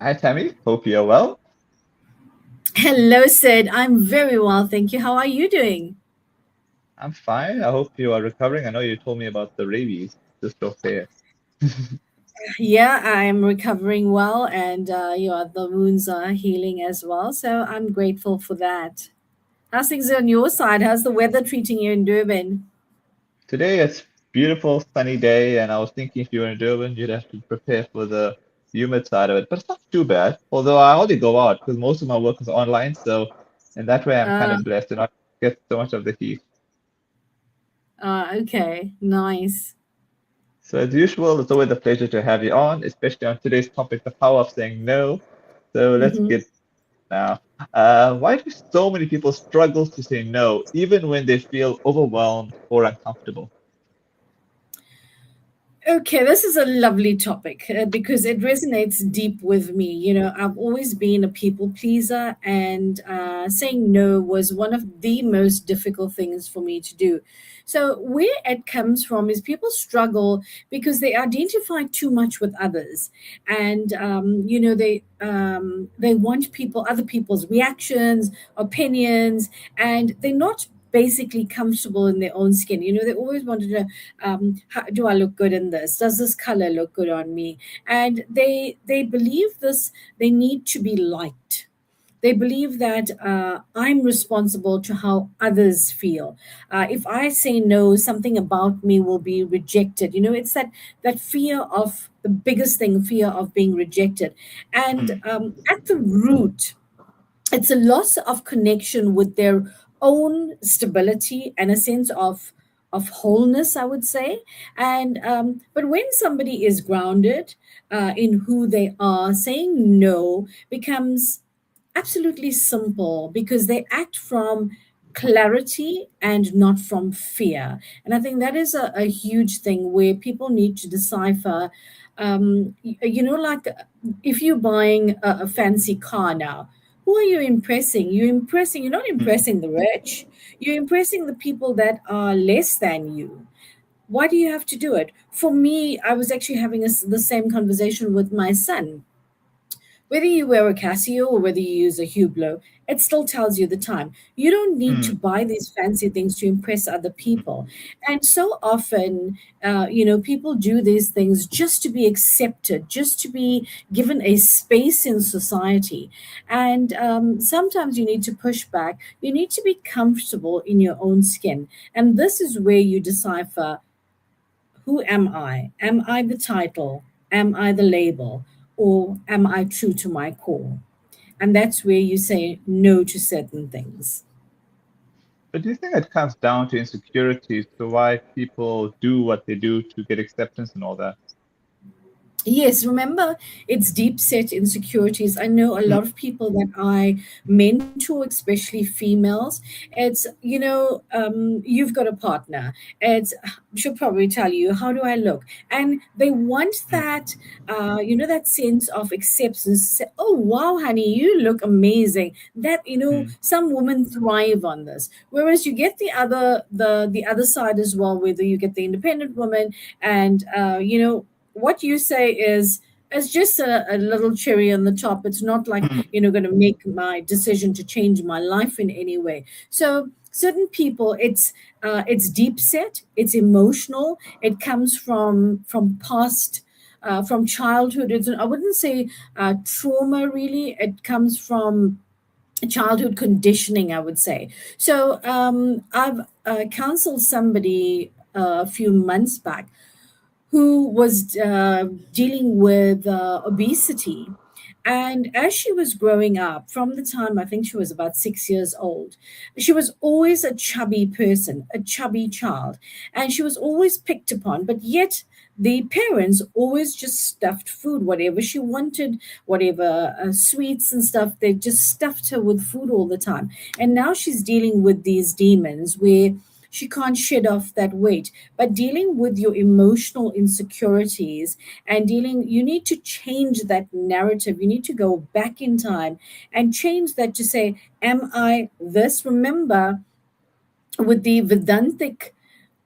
Hi, Tammy. Hope you're well. Hello, Sid. I'm very well, thank you. How are you doing? I'm fine. I hope you are recovering. I know you told me about the rabies. Just okay. Yeah, I'm recovering well, and the wounds are healing as well. So I'm grateful for that. How's things on your side? How's the weather treating you in Durban? Today it's beautiful sunny day, and I was thinking if you were in Durban, you'd have to prepare for the humid side of it. But it's not too bad. Although I only go out because most of my work is online, so in that way I'm kind Uh, of blessed to not get so much of the heat. okay, nice. So as usual, it's always a pleasure to have you on, especially on today's topic, the power of saying no. So let's Mm-hmm. get now. Why do so many people struggle to say no, even when they feel overwhelmed or uncomfortable? Okay, this is a lovely topic because it resonates deep with me. I've always been a people pleaser, and saying no was one of the most difficult things for me to do. So, where it comes from is people struggle because they identify too much with others, and they want other people's reactions, opinions, and they're not basically comfortable in their own skin. They always wanted to do I look good in this? Does this color look good on me? And they believe this. They need to be liked. They believe that I'm responsible to how others feel. If I say no, something about me will be rejected. It's that fear of the biggest thing, fear of being rejected, and Hmm. at the root it's a loss of connection with their own stability and a sense of wholeness, I would say. And but when somebody is grounded in who they are, saying no becomes absolutely simple because they act from clarity and not from fear. And I think that is a huge thing where people need to decipher. Like if you're buying a fancy car now, who are you impressing? You're not Hmm. impressing the rich. You're impressing the people that are less than you. Why do you have to do it? For me, I was actually having the same conversation with my son. Whether you wear a Casio or whether you use a Hublot, it still tells you the time. You don't need Hmm. to buy these fancy things to impress other people. And so often, people do these things just to be accepted, just to be given a space in society. And sometimes you need to push back. You need to be comfortable in your own skin. And this is where you decipher, who am I? Am I the title? Am I the label? Or am I true to my core? And that's where you say no to certain things. But do you think it comes down to insecurities, to why people do what they do to get acceptance and all that? Yes, remember, it's deep set insecurities. I know a Hmm. lot of people that I mentor, especially females. It's, you've got a partner. It's, she'll probably tell you, how do I look? And they want Hmm. that sense of acceptance. Say, oh, wow, honey, you look amazing. Hmm. Some women thrive on this. Whereas you get the other side as well, whether you get the independent woman and, what you say is just a little cherry on the top. It's not like Hmm. going to make my decision to change my life in any way. So certain people, it's deep set, it's emotional, it comes from past. From childhood, I wouldn't say trauma really. It comes from childhood conditioning, I would say. So I've counseled somebody a few months back who was dealing with obesity. And as she was growing up, from the time I think she was about 6 years old, she was always a chubby person, a chubby child. And she was always picked upon, but yet the parents always just stuffed food, whatever she wanted, whatever sweets and stuff, they just stuffed her with food all the time. And now she's dealing with these demons where she can't shed off that weight. But dealing with your emotional insecurities and you need to change that narrative. You need to go back in time and change that to say, am I this? Remember, with the Vedantic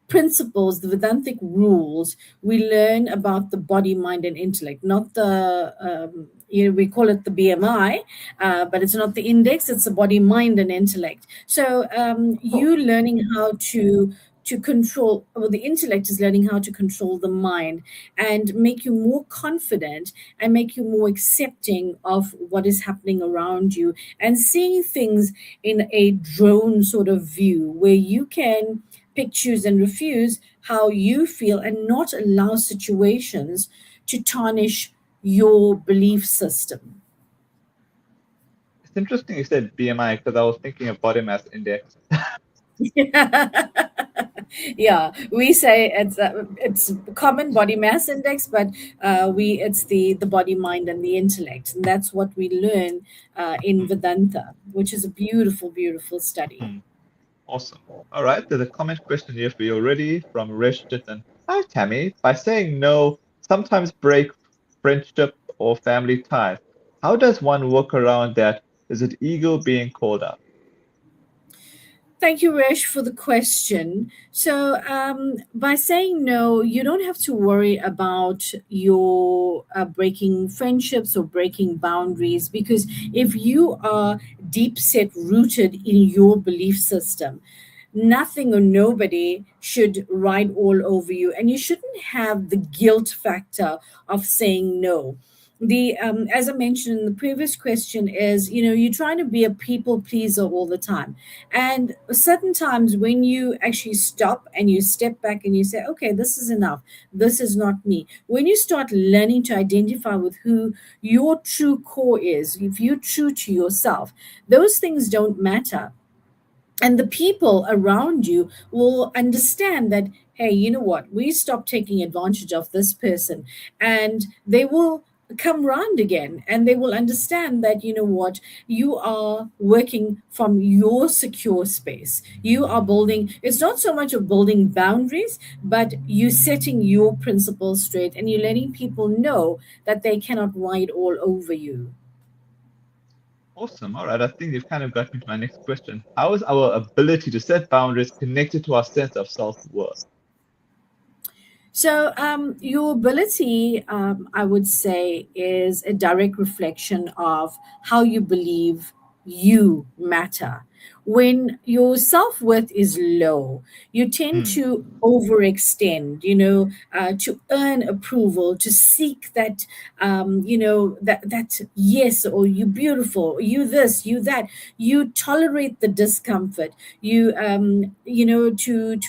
principles, the Vedantic rules, we learn about the body, mind, and intellect, not the, we call it the BMI, but it's not the index, it's the body, mind, and intellect. So Oh, you learning how to control, well, the intellect is learning how to control the mind and make you more confident and make you more accepting of what is happening around you and seeing things in a drone sort of view where you can pick, choose, and refuse how you feel and not allow situations to tarnish your belief system. it's interesting you said BMI because I was thinking of body mass index. Yeah, we say it's common body mass index, but we it's the body, mind, and the intellect, and that's what we learn in Hmm, Vedanta, which is a beautiful, beautiful study. hmm, awesome. All right, there's a comment question here for you already from Reshton. Hi, Tammy. By saying no, sometimes break friendship or family ties. How does one work around that? Is it ego being called out? Thank you, Resh, for the question. So, by saying no, you don't have to worry about your breaking friendships or breaking boundaries because if you are deep set rooted in your belief system, nothing or nobody should ride all over you, and you shouldn't have the guilt factor of saying no. The As I mentioned in the previous question, is you're trying to be a people pleaser all the time, and certain times when you actually stop and you step back and you say, okay, this is enough, this is not me, when you start learning to identify with who your true core is, if you're true to yourself, those things don't matter, and the people around you will understand that, hey, you know what, we stop taking advantage of this person, and they will come round again, and they will understand that, you know what, you are working from your secure space, you are building, it's not so much of building boundaries, but you setting your principles straight and you letting people know that they cannot ride all over you. Awesome. All right, I think you've kind of got me to my next question. How is our ability to set boundaries connected to our sense of self-worth? So, your ability, I would say, is a direct reflection of how you believe you matter. When your self worth is low, you tend Hmm. to overextend, to earn approval, to seek that, that yes, or you beautiful, or you this, you that. You tolerate the discomfort. To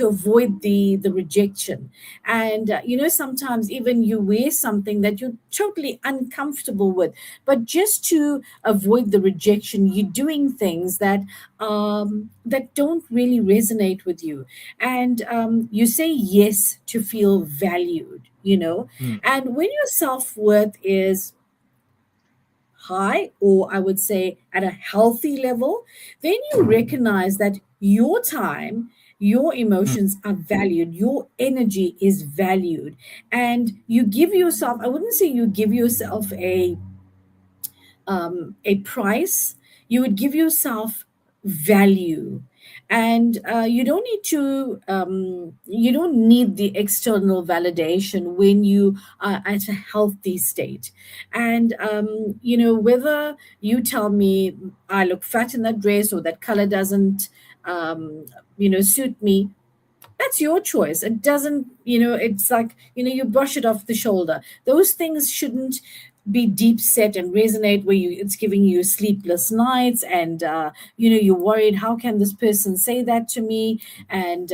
avoid the rejection, and sometimes even you wear something that you're totally uncomfortable with, but just to avoid the rejection, you're doing things that don't really resonate with you, and you say yes to feel valued, Hmm. and when your self-worth is high, or I would say at a healthy level, then you recognize that your time, your Hmm. emotions are valued, your energy is valued, and you give yourself, I wouldn't say you give yourself a price, you would give yourself value. And you don't need the external validation when you are at a healthy state. And whether you tell me I look fat in that dress, or that color doesn't suit me, that's your choice. It doesn't, it's like, you brush it off the shoulder. Those things shouldn't be deep set and resonate where it's giving you sleepless nights, and you're worried, how can this person say that to me? And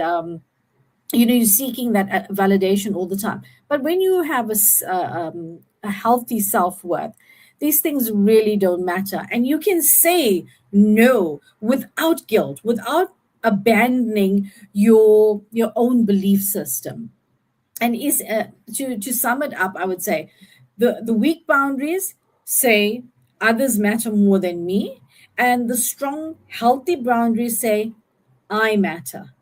you're seeking that validation all the time. But when you have a healthy self-worth, these things really don't matter, and you can say no without guilt, without abandoning your own belief system. And is to sum it up, I would say the weak boundaries say others matter more than me, and the strong healthy boundaries say I matter,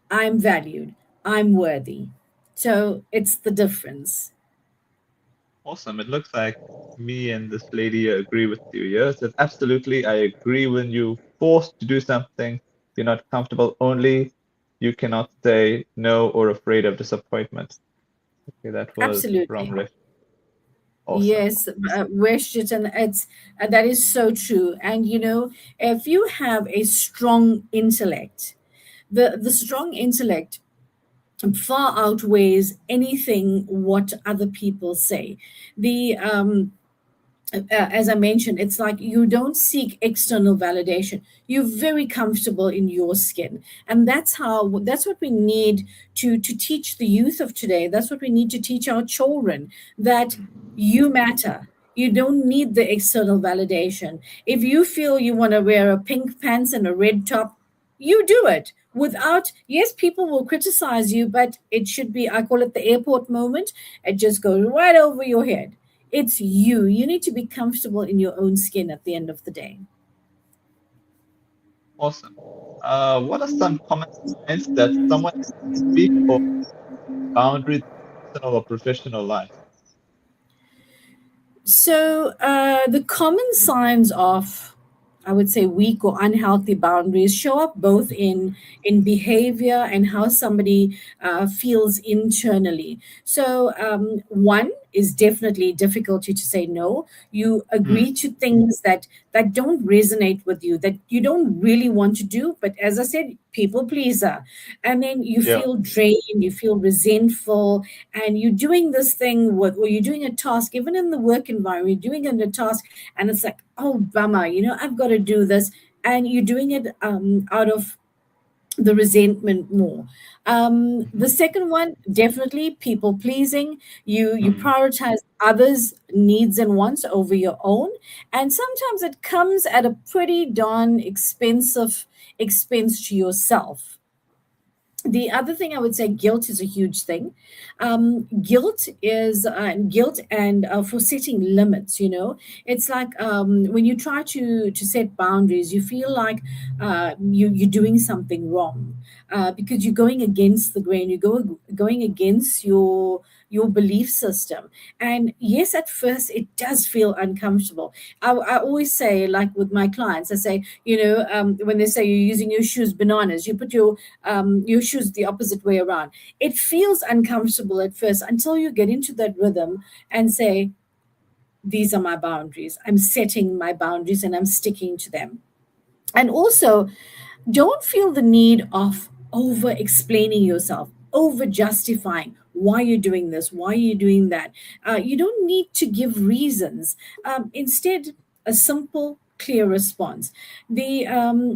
I'm valued, I'm worthy. So it's the difference. Awesome. It looks like me and this lady agree with you. Yes, it's absolutely. I agree when you forced to do something you're not comfortable. Only you cannot say no or afraid of disappointment. Okay, that was from Absolutely. Rick. Awesome. Yes, Westjet, and it's that is so true. And if you have a strong intellect, the strong intellect far outweighs anything what other people say. The As I mentioned, it's like you don't seek external validation. You're very comfortable in your skin, and that's what we need to teach the youth of today. That's what we need to teach our children, that you matter. You don't need the external validation. If you feel you want to wear a pink pants and a red top, you do it without. Yes, people will criticize you, but it should be, I call it the airport moment. It just goes right over your head. It's you. You need to be comfortable in your own skin at the end of the day. Awesome. What are some common signs that someone is weak or boundaries in personal or professional life? So, the common signs of, I would say, weak or unhealthy boundaries show up both in behavior and how somebody feels internally. So, one is definitely difficulty to say no. You Hmm. agree to things that don't resonate with you, that you don't really want to do. But as I said, people pleaser, and then you Yeah. feel drained, you feel resentful, and you're doing this thing with, or you're doing a task, even in the work environment, you're doing a task, and it's like, oh, bummer, I've got to do this. And you're doing it out of the resentment more. The Mhm. second one, definitely people pleasing. You Hmm. prioritize others' needs and wants over your own, and sometimes it comes at a pretty darn expensive expense to yourself. The other thing I would say, guilt is a huge thing. Guilt and for setting limits. It's like when you try to set boundaries, you feel like you're doing something wrong because you're going against the grain. Going against your belief system. And yes, at first it does feel uncomfortable. I always say, like with my clients, I say, when they say you're using your shoes bananas, you put your shoes the opposite way around. It feels uncomfortable at first until you get into that rhythm and say, these are my boundaries. I'm setting my boundaries and I'm sticking to them. And also, don't feel the need of over explaining yourself, over justifying why you're doing this, why you're doing that. You don't need to give reasons. Instead, a simple, clear response. The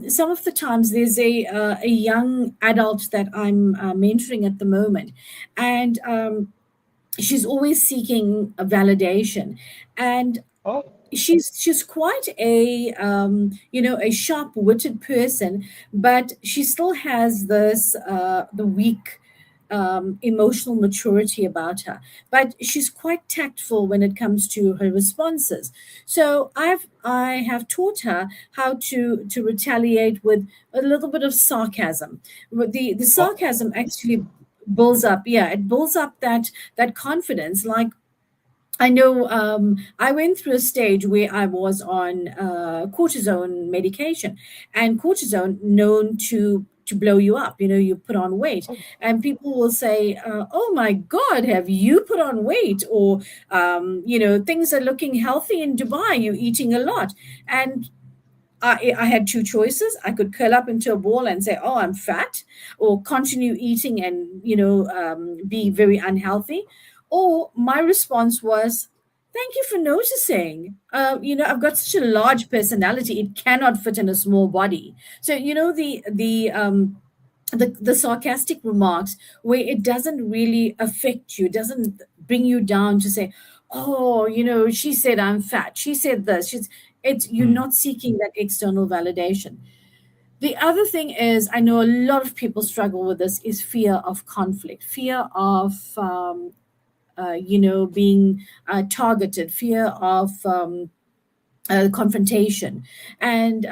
Some of the times there's a young adult that I'm mentoring at the moment, and she's always seeking a validation, and Oh, she's quite a a sharp-witted person, but she still has this the weak emotional maturity about her, but she's quite tactful when it comes to her responses. So I have taught her how to retaliate with a little bit of sarcasm. The oh, sarcasm actually builds up, yeah, it builds up that confidence. Like, I know I went through a stage where I was on cortisone medication, and cortisone known to blow you up. You put on weight, oh. and people will say, "Oh my God, have you put on weight?" Or things are looking healthy in Dubai. You're eating a lot, and I had two choices. I could curl up into a ball and say, "Oh, I'm fat," or continue eating and be very unhealthy. Or my response was, "Thank you for noticing. I've got such a large personality; it cannot fit in a small body." So the sarcastic remarks, where it doesn't really affect you, it doesn't bring you down to say, oh, she said I'm fat, she said this, it's you're Hmm. not seeking that external validation. The other thing is, I know a lot of people struggle with this, is fear of conflict, fear of being targeted, fear of confrontation. And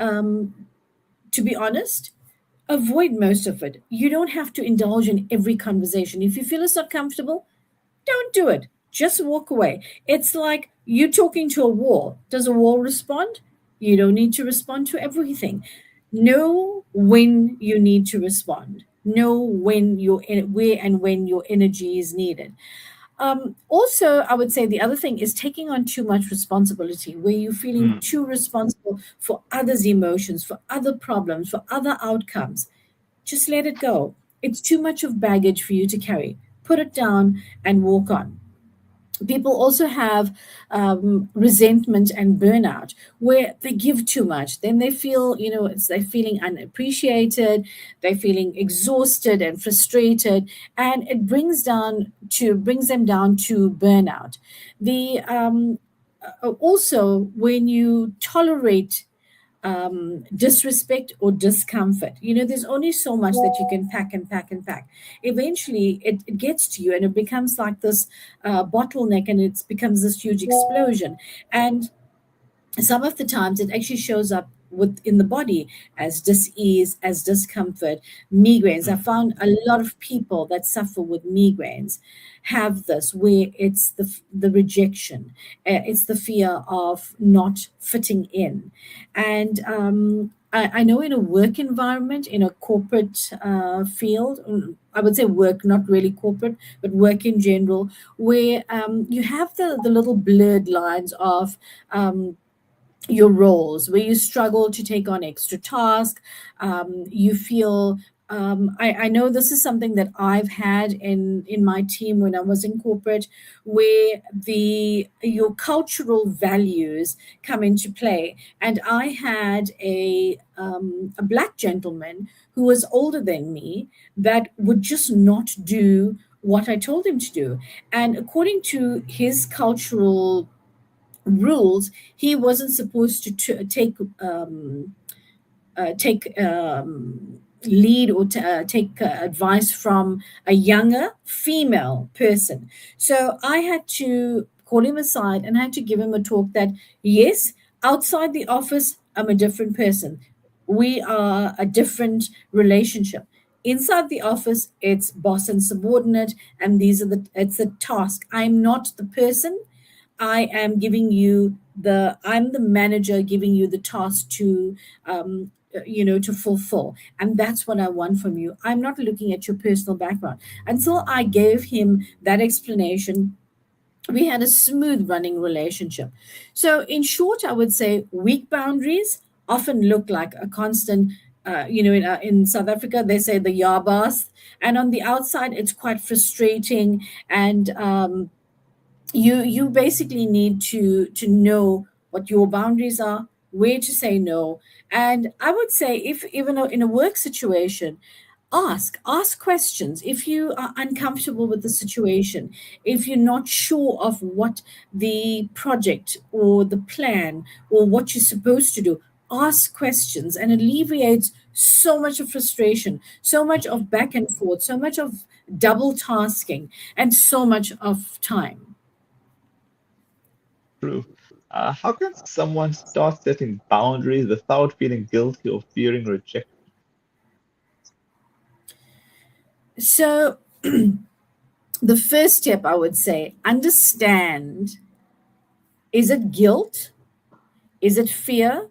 to be honest, avoid most of it. You don't have to indulge in every conversation. If you feel it's not comfortable, don't do it. Just walk away. It's like you talking to a wall. Does a wall respond? You don't need to respond to everything. Know when you need to respond. Know where and when your energy is needed. Also, I would say the other thing is taking on too much responsibility, where you're feeling Mm, too responsible for others' emotions, for other problems, for other outcomes. Just let it go. It's too much of baggage for you to carry. Put it down and walk on. People also have resentment and burnout, where they give too much. Then they feel, they're feeling unappreciated, they're feeling exhausted and frustrated, and it brings them down to burnout. The Also, when you tolerate disrespect or discomfort. There's only so much that you can pack and pack and pack. Eventually, it gets to you and it becomes like this bottleneck, and it becomes this huge explosion. And some of the times it actually shows up within the body as dis-ease, as discomfort, migraines. I mm, found a lot of people that suffer with migraines have this, where it's the rejection, it's the fear of not fitting in. And I know in a work environment, in a corporate field, I would say work, not really corporate, but work in general, where you have the little blurred lines of your roles, where you struggle to take on extra tasks. You feel, I know this is something that I've had in my team when I was in corporate, where the your cultural values come into play. And I had a black gentleman who was older than me that would just not do what I told him to do. And according to his cultural rules, he wasn't supposed to take lead or take advice from a younger female person. So I had to call him aside and I had to give him a talk that, yes, outside the office, I'm a different person. We are a different relationship. Inside the office, it's boss and subordinate, and it's the task. I'm not the person. I'm the manager giving you the task to, to fulfill. And that's what I want from you. I'm not looking at your personal background. Until I gave him that explanation, we had a smooth running relationship. So, in short, I would say weak boundaries often look like a constant. In South Africa, they say the yabas, and on the outside, it's quite frustrating, and you basically need to know what your boundaries are, where to say no. And I would say, if even in a work situation, ask questions if you are uncomfortable with the situation, if you're not sure of what the project or the plan or what you're supposed to do. Ask questions, and it alleviates so much of frustration, so much of back and forth, so much of double tasking, and so much of time. true. How can someone start setting boundaries without feeling guilty or fearing rejection? So, the first step, I would say, understand, is it guilt? Is it fear?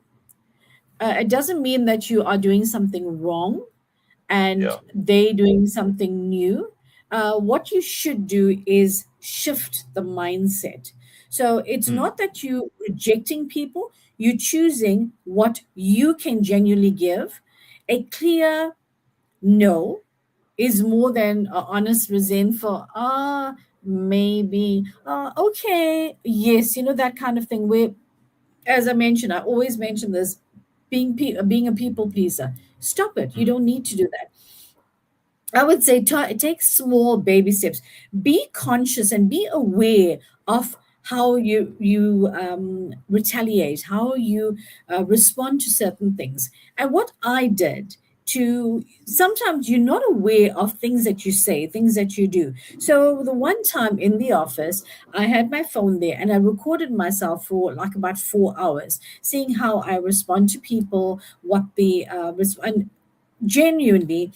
It doesn't mean that you are doing something wrong and Yeah. they doing something new. What you should do is shift the mindset. So it's Mm, not that you rejecting people, you choosing what you can genuinely give. A clear no is more than a honest resentful, maybe, okay, yes, that kind of thing, where, as I mentioned, I always mention this, being a people pleaser. Stop it. You mm, don't need to do that. I would say take small baby steps. Be conscious and be aware of how you retaliate, how you respond to certain things. And what I did, to sometimes you're not aware of things that you say, things that you do. So the one time in the office, I had my phone there and I recorded myself for like about 4 hours, seeing how I respond to people, what the and genuinely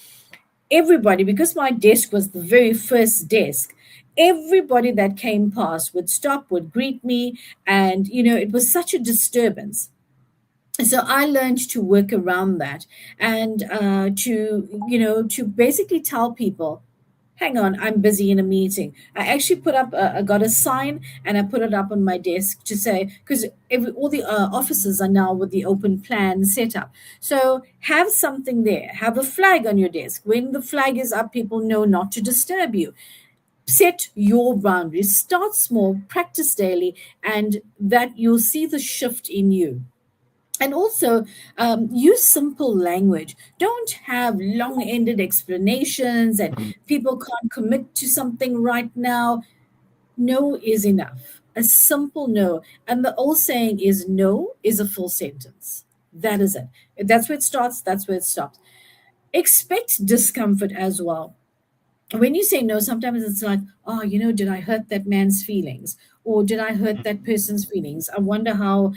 everybody, because my desk was the very first desk, everybody that came past would stop, would greet me, and it was such a disturbance. So I learned to work around that, and to basically tell people, hang on, I'm busy in a meeting. I actually I got a sign and I put it up on my desk to say, because all the offices are now with the open plan set up. So have something there, have a flag on your desk. When the flag is up, people know not to disturb you. Set your boundaries, start small, practice daily, and that you'll see the shift in you. And also, use simple language. Don't have long ended explanations and Mm. people can't commit to something right now. No is enough. A simple no. And the old saying is no is a full sentence. That is it. That's where it starts, that's where it stops. Expect discomfort as well. When you say no, sometimes it's like, oh, did I hurt that man's feelings? Or did I hurt that person's feelings? I wonder how,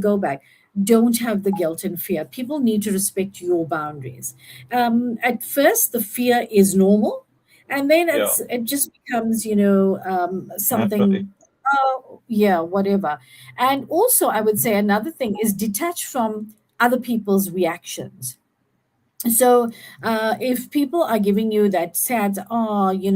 go back. Don't have the guilt and fear. People need to respect your boundaries. At first, the fear is normal. And then Yeah, it just becomes, naturally. something, oh, yeah, whatever. And also, I would say another thing is detach from other people's reactions. So if people are giving you that sad, oh, you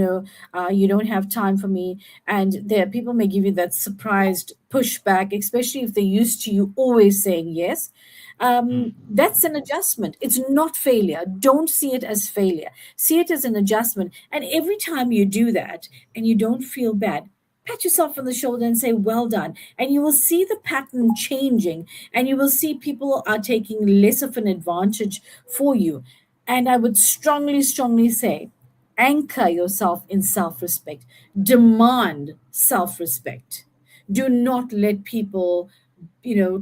don't have time for me, and there people may give you that surprised pushback, especially if they're used to you always saying yes. That's an adjustment. It's not failure. Don't see it as failure, see it as an adjustment. And every time you do that and you don't feel bad, pat yourself on the shoulder and say well done, and you will see the pattern changing, and you will see people are taking less of an advantage for you. And I would strongly, strongly say, anchor yourself in self respect, demand self respect. Do not let people,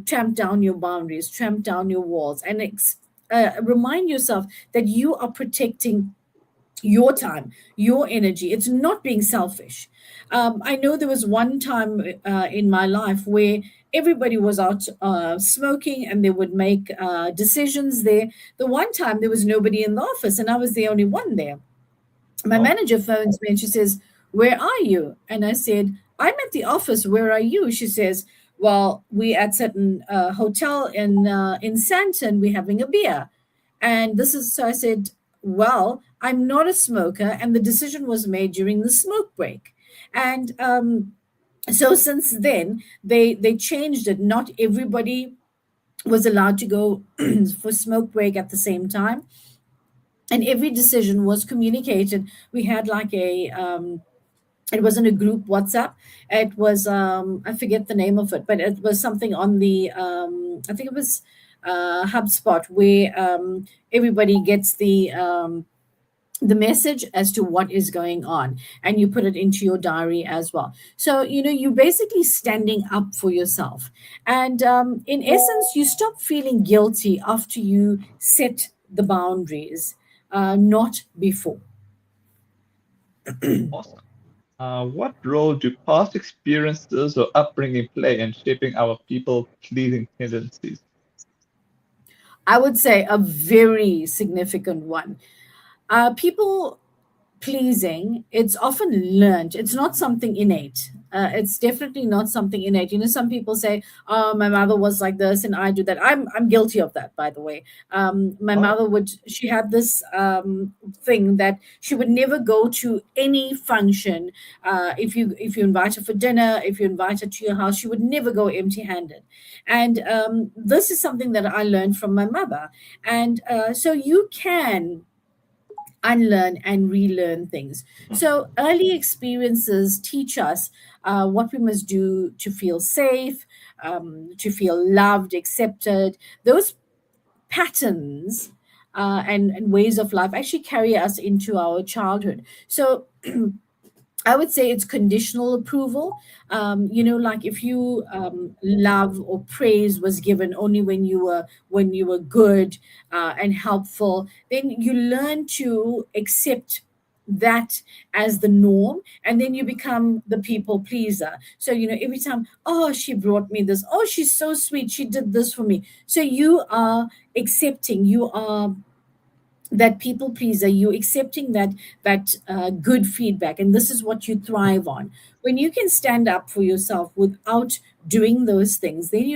tramp down your boundaries, tramp down your walls, and remind yourself that you are protecting your time, your energy. It's not being selfish. I know there was one time in my life where everybody was out smoking and they would make decisions there. The one time there was nobody in the office and I was the only one there. My Oh, manager phones me and she says, "Where are you?" And I said, "I'm at the office. Where are you?" She says, "Well, we at certain hotel in Santon. We're having a beer." And this is so I said, "Well, I'm not a smoker, and the decision was made during the smoke break." And so since then, they changed it. Not everybody was allowed to go for smoke break at the same time, and every decision was communicated. We had like it wasn't a group WhatsApp. It was I forget the name of it, but it was something on the I think it was HubSpot, where everybody gets the message as to what is going on, and you put it into your diary as well. So you're basically standing up for yourself, and in essence you stop feeling guilty after you set the boundaries, not before. awesome. What role do past experiences or upbringing play in shaping our people-pleasing tendencies? I would say a very significant one. People pleasing, it's often learned. It's not something innate. It's definitely not something innate. Some people say, "Oh, my mother was like this, and I do that." I'm guilty of that, by the way. My Oh, mother would. She had this thing that she would never go to any function. If you invite her for dinner, if you invite her to your house, she would never go empty-handed. And this is something that I learned from my mother. And so you can unlearn and relearn things. So early experiences teach us what we must do to feel safe, to feel loved, accepted. Those patterns and ways of life actually carry us into our childhood. So I would say it's conditional approval. Like if you love or praise was given only when you were good and helpful, then you learn to accept that as the norm, and then you become the people pleaser. So every time, oh, she brought me this, oh, she's so sweet, she did this for me. So you are accepting, you are that people pleaser, you accepting that good feedback, and this is what you thrive on. When you can stand up for yourself without doing those things, then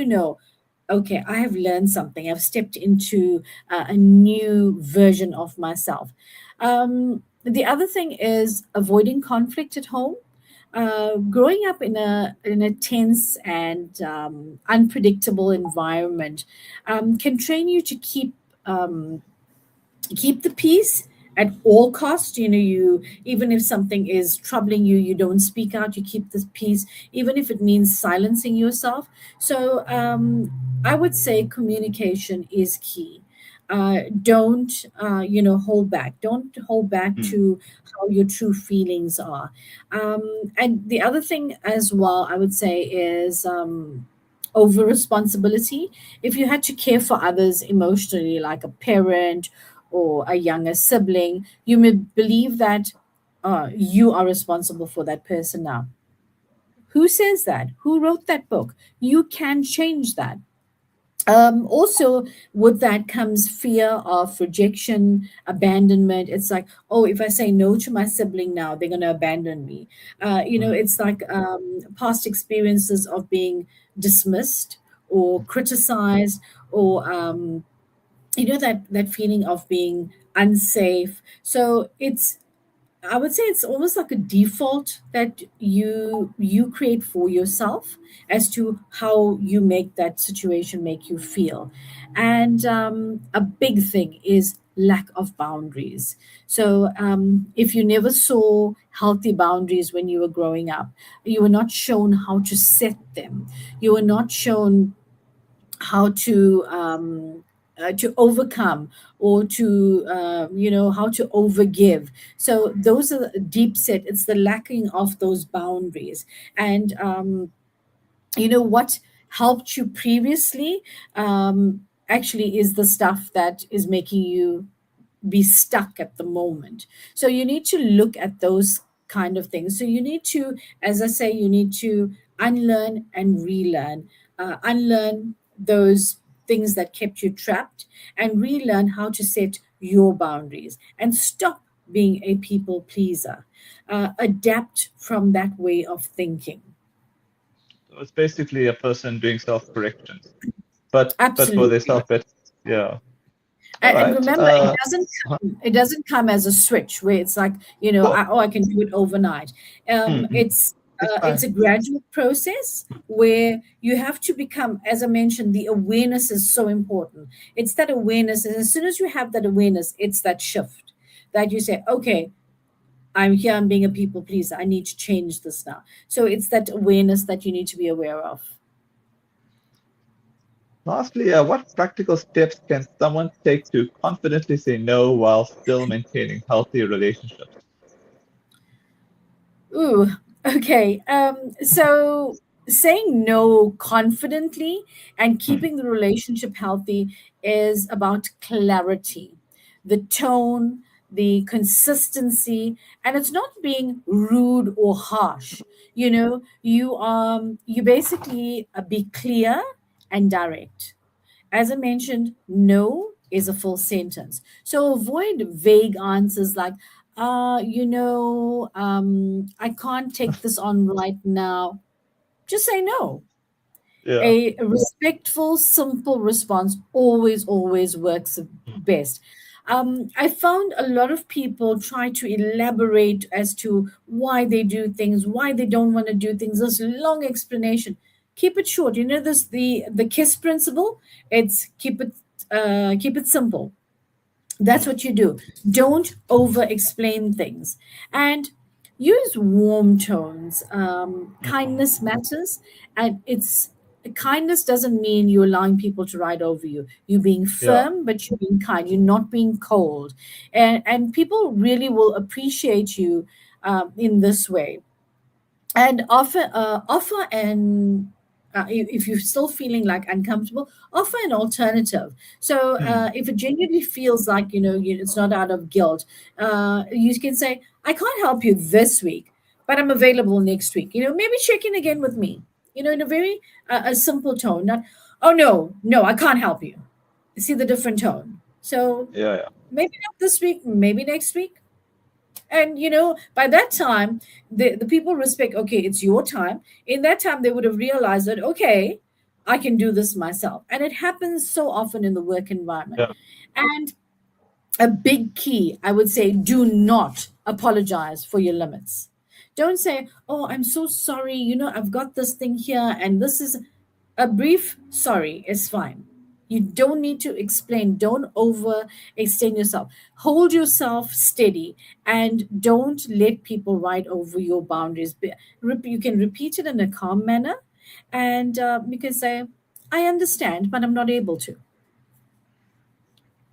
okay, I have learned something. I've stepped into a new version of myself. The other thing is avoiding conflict at home. Growing up in a tense and unpredictable environment can train you to keep the peace at all costs. You, even if something is troubling you, you don't speak out, you keep the peace, even if it means silencing yourself. So I would say communication is key. Don't hold back. Don't hold back Mm. to how your true feelings are. And the other thing as well, I would say, is over responsibility. If you had to care for others emotionally, like a parent or a younger sibling, you may believe that you are responsible for that person now. Who says that? Who wrote that book? You can change that. Also, with that comes fear of rejection, abandonment. It's like, oh, if I say no to my sibling now, they're going to abandon me. Mm. It's like past experiences of being dismissed or criticized, or that feeling of being unsafe. So it's, I would say, it's almost like a default that you create for yourself as to how you make that situation make you feel. And a big thing is lack of boundaries. So if you never saw healthy boundaries when you were growing up, you were not shown how to set them. You were not shown how to overcome, or to how to overgive. So those are the deep set. It's the lacking of those boundaries. And what helped you previously actually is the stuff that is making you be stuck at the moment. So you need to look at those kind of things. So you need to, as I say, you need to unlearn and relearn. Unlearn those things that kept you trapped, and relearn how to set your boundaries and stop being a people pleaser. Adapt from that way of thinking. So it's basically a person doing self-corrections, but for their Absolutely. self bet. Yeah. All And right. remember, it doesn't come as a switch where it's like, Cool. I can do it overnight. Mm-hmm. It's a gradual process where you have to become, as I mentioned, the awareness is so important. It's that awareness, and as soon as you have that awareness, it's that shift that you say, okay, I'm here, I'm being a people pleaser, I need to change this now. So it's that awareness that you need to be aware of. Lastly, what practical steps can someone take to confidently say no while still maintaining healthy relationships? Ooh, okay. So saying no confidently and Mm. keeping the relationship healthy is about clarity, the tone, the consistency, and it's not being rude or harsh. You basically be clear and direct. As I mentioned, no is a full sentence. So avoid vague answers like, I can't take this on right now. Just say no. Yeah. A respectful, simple response always, always works best. I found a lot of people try to elaborate as to why they do things, why they don't want to do things. This long explanation. Keep it short. This the KISS principle. It's keep it simple. That's Mm. what you do. Don't over explain things, and use warm tones. Mm-hmm. Kindness matters, and it's kindness doesn't mean you're allowing people to ride over you. You're being Yeah. firm, but you're being kind. You're not being cold, and people really will appreciate you in this way. And offer an if you're still feeling like uncomfortable, offer an alternative. So Mm. if it genuinely feels like it's not out of guilt, you can say, I can't help you this week, but I'm available next week. Maybe check in again with me, in a very a simple tone. Not, oh, no, no, I can't help you. See the different tone. So Yeah. Yeah. maybe not this week, maybe next week. And by that time, the people respect, okay, it's your time. In that time, they would have realized that, okay, I can do this myself. And it happens so often in the work environment. Yeah. And a big key, I would say, do not apologize for your limits. Don't say, oh, I'm so sorry. I've got this thing here, and this is a brief sorry is fine. You don't need to explain. Don't overextend yourself. Hold yourself steady and don't let people ride over your boundaries. You can repeat it in a calm manner, and you can say, I understand, but I'm not able to.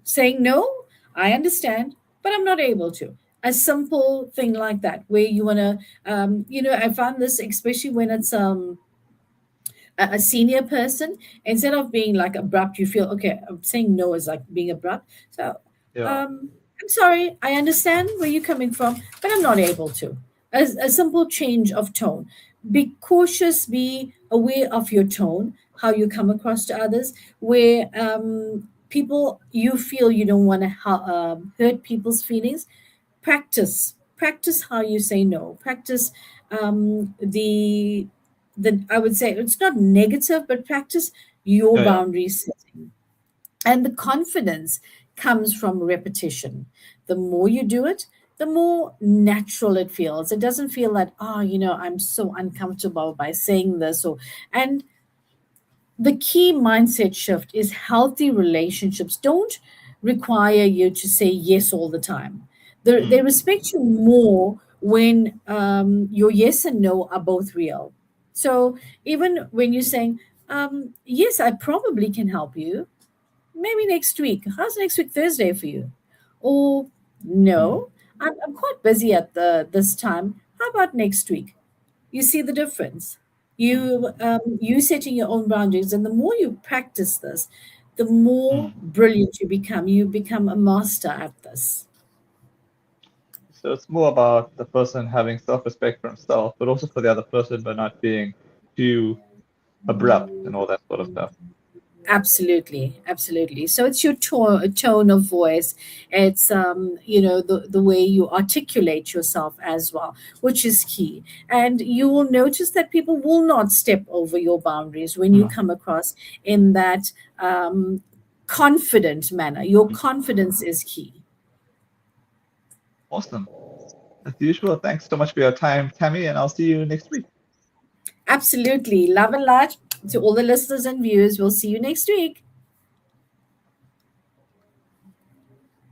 Saying no, I understand, but I'm not able to. A simple thing like that, where you want to, I found this, especially when it's a senior person, instead of being like abrupt, you feel, okay, I'm saying no is like being abrupt. So, Yeah. I'm sorry, I understand where you're coming from, but I'm not able to. A simple change of tone. Be cautious, be aware of your tone, how you come across to others, where people, you feel you don't want to hurt people's feelings. Practice how you say no. Practice the I would say it's not negative, but practice your Yeah. Yeah. boundaries setting. And the confidence comes from repetition. The more you do it, the more natural it feels. It doesn't feel like, oh, I'm so uncomfortable by saying this. And the key mindset shift is healthy relationships don't require you to say yes all the time. They Mm. respect you more when your yes and no are both real. So even when you're saying, yes, I probably can help you, maybe next week. How's next week Thursday for you? Or Mm. no, I'm quite busy at this time. How about next week? You see the difference. Mm. You setting your own boundaries, and the more you practice this, the more Mm. brilliant you become. You become a master at this. So it's more about the person having self-respect for himself, but also for the other person, but not being too abrupt and all that sort of stuff. Absolutely, absolutely. So it's your tone of voice. It's the way you articulate yourself as well, which is key. And you will notice that people will not step over your boundaries when you Mm. come across in that confident manner. Your Mm. confidence is key. Awesome. As usual, thanks so much for your time, Tammy, and I'll see you next week. Absolutely. Love and light to all the listeners and viewers. We'll see you next week.